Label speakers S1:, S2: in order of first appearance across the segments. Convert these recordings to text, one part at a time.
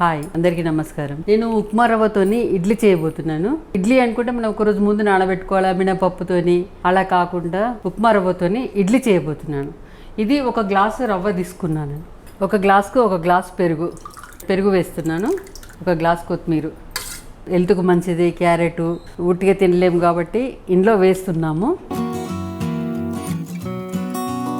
S1: Hi అందరికీ నమస్కారం. నేను ఉప్మా రవ్వతోని ఇడ్లీ చేయబోతున్నాను. ఇడ్లీ అనుకుంటే మనం ఒక రోజు ముందు నానబెట్టుకోవాలా మినపప్పుతోని, అలా కాకుండా ఉప్మా రవ్వతోని ఇడ్లీ చేయబోతున్నాను. ఇది ఒక గ్లాసు రవ్వ తీసుకున్నాను. ఒక గ్లాసుకు ఒక గ్లాసు పెరుగు వేస్తున్నాను. ఒక గ్లాసు కొత్తిమీర, హెల్త్కు మంచిది. క్యారెట్ ఉట్టిగా తినలేము కాబట్టి ఇంట్లో వేస్తున్నాము.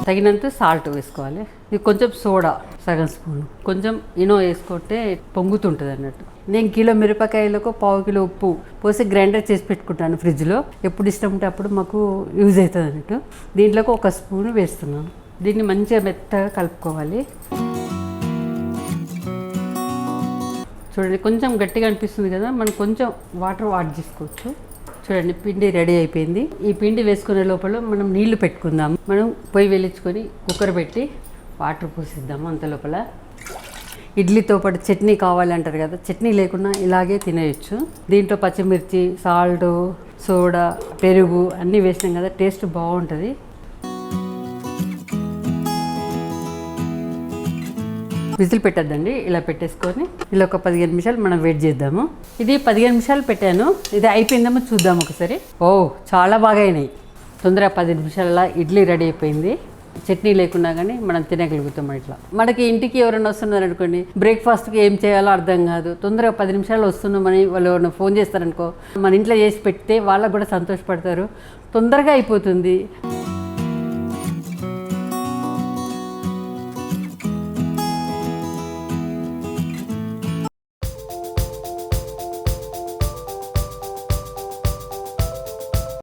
S1: తగినంత సాల్ట్ వేసుకోవాలి. ఇది కొంచెం సోడా సగం స్పూన్, కొంచెం ఇనో వేసుకుంటే పొంగుతుంటుంది అన్నట్టు. నేను కిలో మిరపకాయలకు పావు కిలో ఉప్పు పోసి గ్రైండర్ చేసి పెట్టుకుంటాను ఫ్రిడ్జ్లో. ఎప్పుడు ఇష్టం ఉంటే అప్పుడు మాకు యూజ్ అవుతుంది అన్నట్టు. దీంట్లోకి ఒక స్పూన్ వేస్తున్నాను. దీన్ని మంచిగా మెత్తగా కలుపుకోవాలి. చూడండి, కొంచెం గట్టిగా అనిపిస్తుంది కదా, మనం కొంచెం వాటర్ యాడ్ చేసుకోవచ్చు. చూడండి, పిండి రెడీ అయిపోయింది. ఈ పిండి వేసుకునే లోపల మనం నీళ్లు పెట్టుకుందాం. మనం పొయ్యి వెలిగించుకొని కుక్కర్ పెట్టి వాటర్ పోసిద్దాము. అంత లోపల ఇడ్లీతో పాటు చట్నీ కావాలంటారు కదా, చట్నీ లేకుండా ఇలాగే తినేయచ్చు. దీంట్లో పచ్చిమిర్చి, సాల్ట్, సోడా, పెరుగు అన్నీ వేసినాం కదా, టేస్ట్ బాగుంటుంది. విజిల్ పెట్టద్దండి, ఇలా పెట్టేసుకొని ఇలా ఒక 15 నిమిషాలు మనం వెయిట్ చేద్దాము. ఇది 15 నిమిషాలు పెట్టాను. ఇది అయిపోయిందేమో చూద్దాం ఒకసారి. చాలా బాగా అయినాయి. తొందరగా 10 నిమిషాల ఇడ్లీ రెడీ అయిపోయింది. చట్నీ లేకున్నా కానీ మనం తినగలుగుతాం. ఇట్లా మనకి ఇంటికి ఎవరైనా వస్తున్నారు అనుకోండి, బ్రేక్ఫాస్ట్కి ఏం చేయాలో అర్థం కాదు, తొందరగా 10 నిమిషాలు వస్తున్నామని వాళ్ళు ఎవరైనా ఫోన్ చేస్తారనుకో, మన ఇంట్లో చేసి పెడితే వాళ్ళకు కూడా సంతోషపడతారు. తొందరగా అయిపోతుంది.